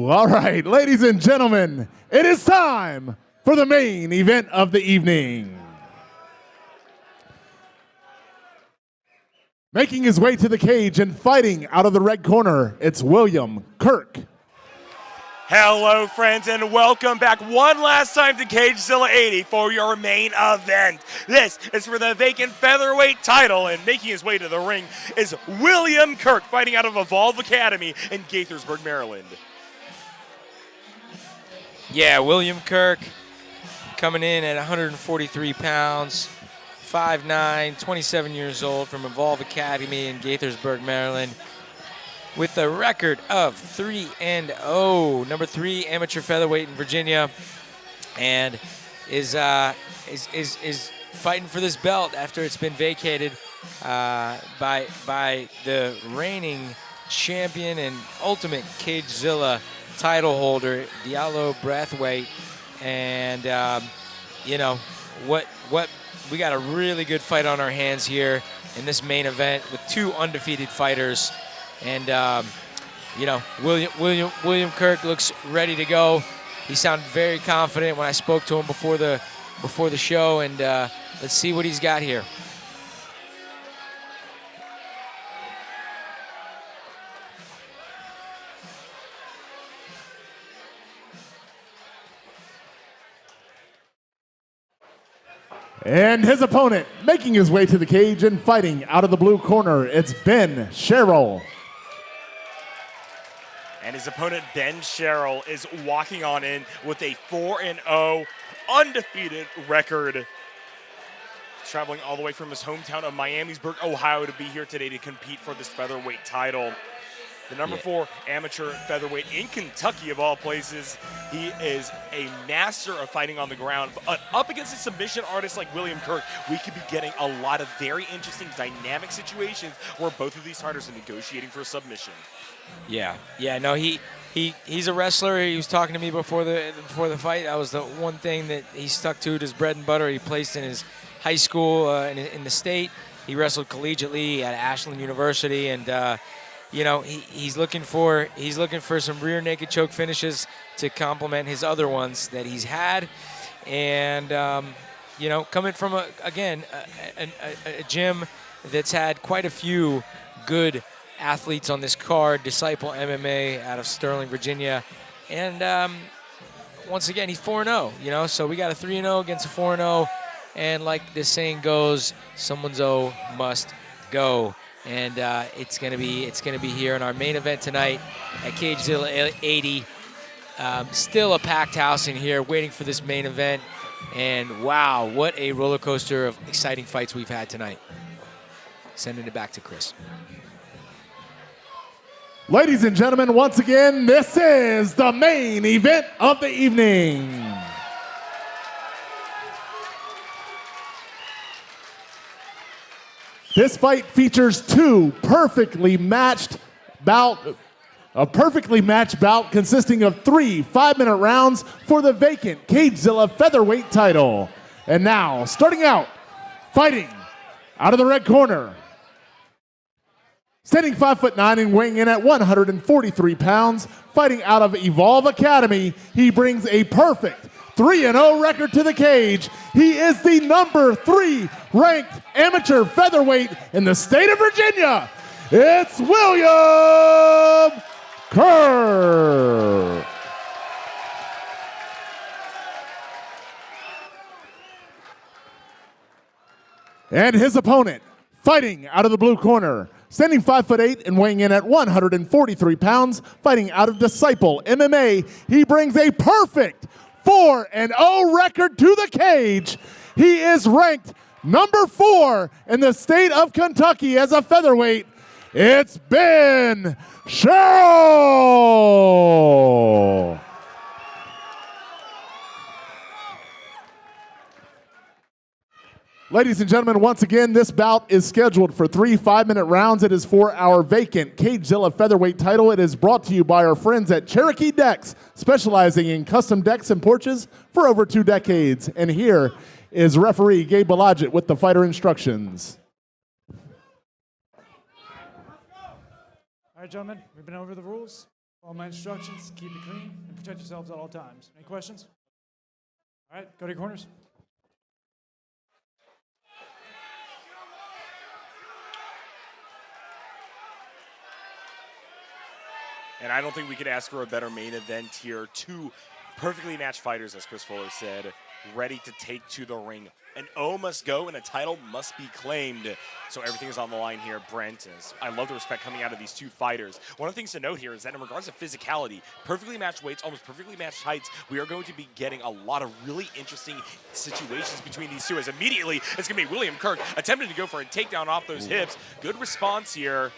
Woo! All right, ladies and gentlemen, it is time for the main event of the evening. Making his way to the cage and fighting out of the red corner, it's William Kirk. Hello, friends, and welcome back one last time to CageZilla 80 for your main event. This is for the vacant featherweight title, and making his way to the ring is William Kirk, fighting out of Evolve Academy in Gaithersburg, Maryland. Yeah, William Kirk coming in at 143 pounds, 5'9", 27 years old, from Evolve Academy in Gaithersburg, Maryland, with a record of 3-0, number 3 amateur featherweight in Virginia, and is fighting for this belt after it's been vacated by the reigning champion and ultimate CageZilla title holder, Diallo Brathwaite. And you know what? We got a really good fight on our hands here in this main event with 2 undefeated fighters. And you know, William Kirk looks ready to go. He sounded very confident when I spoke to him before the show, and let's see what he's got here. And his opponent, making his way to the cage and fighting out of the blue corner, it's Ben Sherril. And his opponent, Ben Sherril, is walking on in with a 4-0 undefeated record. Traveling all the way from his hometown of Miamisburg, Ohio, to be here today to compete for this featherweight title. The number 4 amateur featherweight in Kentucky, of all places. He is a master of fighting on the ground. But up against a submission artist like William Kirk, we could be getting a lot of very interesting dynamic situations where both of these fighters are negotiating for a submission. Yeah, no, he's a wrestler. He was talking to me before the fight. That was the one thing that he stuck to, his bread and butter. He placed in his high school in the state. He wrestled collegiately at Ashland University, and you know, he's looking for some rear naked choke finishes to complement his other ones that he's had, and you know, coming from a gym that's had quite a few good athletes on this card, Disciple MMA out of Sterling, Virginia, and once again, he's 4-0. You know, so we got a 3-0 against a 4-0, and like this saying goes, someone's O must go. And it's gonna be here in our main event tonight at CageZilla 80. Still a packed house in here, waiting for this main event. And wow, what a roller coaster of exciting fights we've had tonight. Sending it back to Chris. Ladies and gentlemen, once again, this is the main event of the evening. This fight features 2 perfectly matched bout, a perfectly matched bout consisting of 3 5-minute rounds for the vacant CageZilla featherweight title. And now, starting out, fighting out of the red corner, standing 5'9" and weighing in at 143 pounds, fighting out of Evolve Academy, he brings a perfect 3-0 record to the cage. He is the number 3 ranked amateur featherweight in the state of Virginia. It's William Kirk. And his opponent, fighting out of the blue corner, standing 5'8" and weighing in at 143 pounds, fighting out of Disciple MMA, he brings a perfect 4-0 record to the cage. He is ranked number 4 in the state of Kentucky as a featherweight. It's Ben Sherril. Ladies and gentlemen, once again, this bout is scheduled for 3 5-minute rounds. It is for our vacant CageZilla featherweight title. It is brought to you by our friends at Cherokee Decks, specializing in custom decks and porches for over 2 decades. And here is referee Gabe Balajit with the fighter instructions. All right, gentlemen, we've been over the rules. Follow my instructions, keep it clean, and protect yourselves at all times. Any questions? All right, go to your corners. And I don't think we could ask for a better main event here. Two perfectly matched fighters, as Chris Fuller said, ready to take to the ring. An O must go and a title must be claimed. So everything is on the line here, Brent. I love the respect coming out of these two fighters. One of the things to note here is that in regards to physicality, perfectly matched weights, almost perfectly matched heights, we are going to be getting a lot of really interesting situations between these two. As immediately, it's going to be William Kirk attempting to go for a takedown off those hips. Good response here.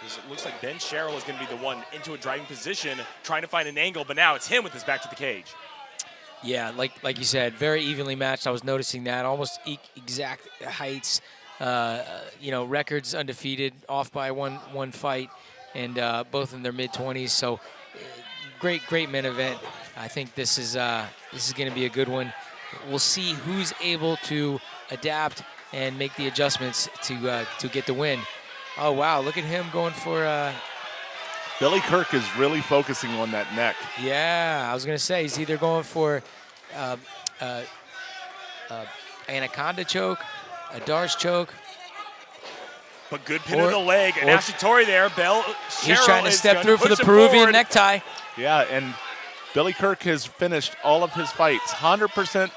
It looks like Ben Sherril is going to be the one into a driving position, trying to find an angle, but now it's him with his back to the cage. Yeah, like you said, very evenly matched. I was noticing that, almost exact heights. Records undefeated, off by one fight, and both in their mid-20s. So great main event. I think this is going to be a good one. We'll see who's able to adapt and make the adjustments to get the win. Oh wow, look at him going for. Billy Kirk is really focusing on that neck. Yeah, I was gonna say he's either going for anaconda choke, a Darce choke. But good pin of the leg. And Ashitori there. He's trying to step through for the Peruvian necktie. Yeah, and Billy Kirk has finished all of his fights. 100%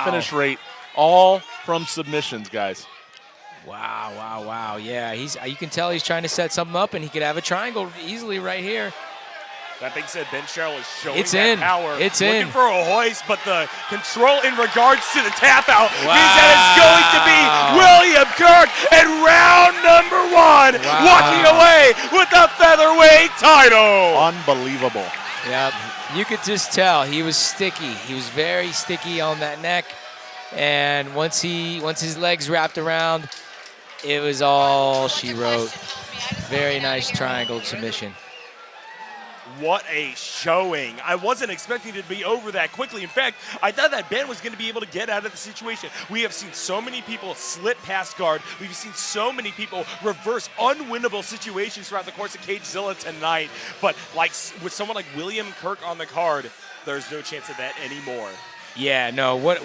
finish rate, all from submissions, guys. Wow. Yeah, you can tell he's trying to set something up, and he could have a triangle easily right here. That being said, Ben Sherril is showing power. It's looking for a hoist, but the control in regards to the tap out means that it's going to be William Kirk in round number 1, walking away with the featherweight title. Unbelievable. Yep, you could just tell he was sticky. He was very sticky on that neck, and once his legs wrapped around, it was all she wrote. Very nice triangle submission. What a showing. I wasn't expecting it to be over that quickly. In fact, I thought that Ben was going to be able to get out of the situation. We have seen so many people slip past guard. We've seen so many people reverse unwinnable situations throughout the course of CageZilla tonight. But like with someone like William Kirk on the card, there's no chance of that anymore. Yeah, no, what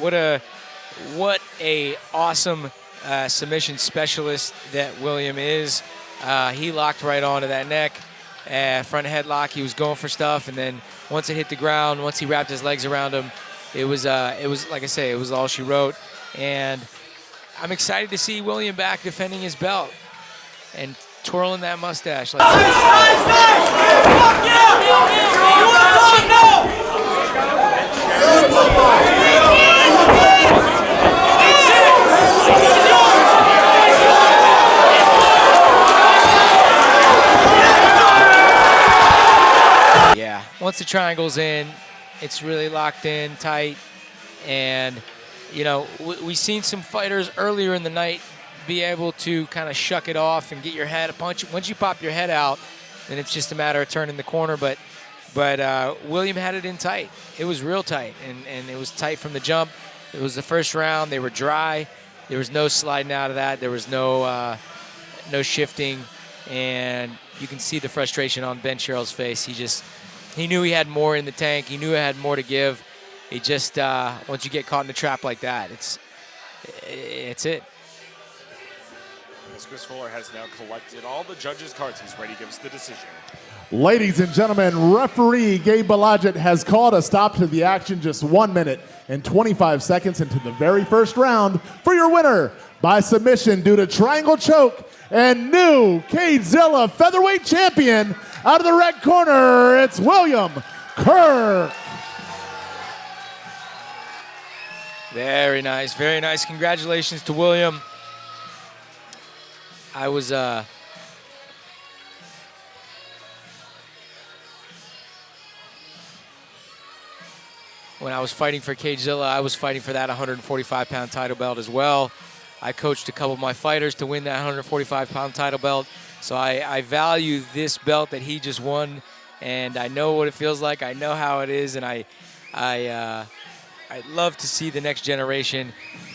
a awesome submission specialist that William is. He locked right onto that neck. Front headlock, he was going for stuff, and then once it hit the ground, once he wrapped his legs around him, it was like I say, it was all she wrote. And I'm excited to see William back defending his belt and twirling that mustache. Once the triangle's in, it's really locked in tight. And, we've seen some fighters earlier in the night be able to kind of shuck it off and get your head a punch. Once you pop your head out, then it's just a matter of turning the corner. But William had it in tight. It was real tight, and it was tight from the jump. It was the first round. They were dry. There was no sliding out of that. There was no shifting. And you can see the frustration on Ben Sherril's face. He knew he had more in the tank. He knew he had more to give. He just, once you get caught in a trap like that, it's it. As Chris Fuller has now collected all the judges' cards, he's ready to give us the decision. Ladies and gentlemen, referee Gabe Balajit has called a stop to the action just 1 minute and 25 seconds into the very first round for your winner by submission due to triangle choke and new CageZilla featherweight champion. Out of the red corner, it's William Kirk. Very nice, very nice. Congratulations to William. I was when I was fighting for CageZilla, I was fighting for that 145-pound title belt as well. I coached a couple of my fighters to win that 145-pound title belt. So I value this belt that he just won, and I know what it feels like. I know how it is, and I'd love to see the next generation.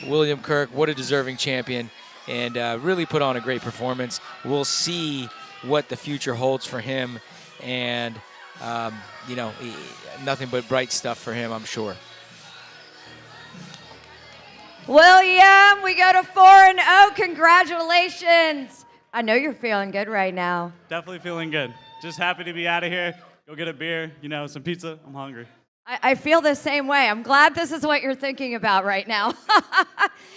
William Kirk, what a deserving champion, and really put on a great performance. We'll see what the future holds for him, and you know, nothing but bright stuff for him, I'm sure. William, we go to 4-0. Congratulations. I know you're feeling good right now. Definitely feeling good. Just happy to be out of here. Go get a beer, you know, some pizza. I'm hungry. I feel the same way. I'm glad this is what you're thinking about right now.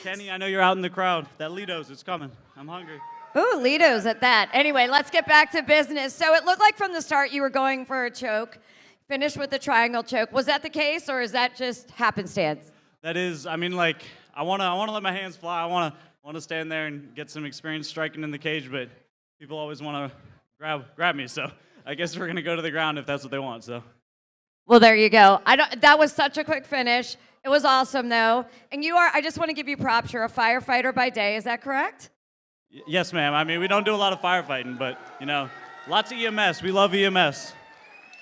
Kenny, I know you're out in the crowd. That Lido's, it's coming. I'm hungry. Ooh, Lido's at that. Anyway, let's get back to business. So it looked like from the start you were going for a choke, finished with the triangle choke. Was that the case, or is that just happenstance? That is, I mean, like, I wanna let my hands fly. I wanna stand there and get some experience striking in the cage, but people always wanna grab me. So I guess we're gonna go to the ground if that's what they want. So. Well, there you go. That was such a quick finish. It was awesome, though. And I just want to give you props. You're a firefighter by day. Is that correct? Yes, ma'am. I mean, we don't do a lot of firefighting, but, you know, lots of EMS. We love EMS.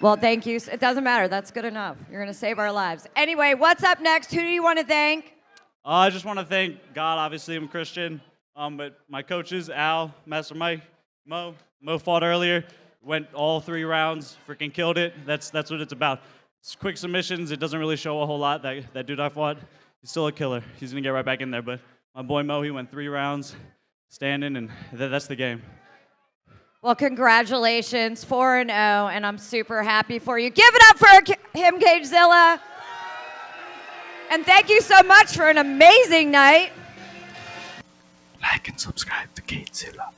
Well, thank you. It doesn't matter. That's good enough. You're going to save our lives. Anyway, what's up next? Who do you want to thank? I just want to thank God. Obviously, I'm a Christian. But my coaches, Al, Master Mike, Mo fought earlier. Went all 3 rounds. Freaking killed it. That's what it's about. It's quick submissions. It doesn't really show a whole lot. That dude I fought, he's still a killer. He's going to get right back in there. But my boy Mo, he went 3 rounds standing, and that's the game. Well, congratulations, 4-0, and I'm super happy for you. Give it up for him, CageZilla. And thank you so much for an amazing night. Like and subscribe to CageZilla.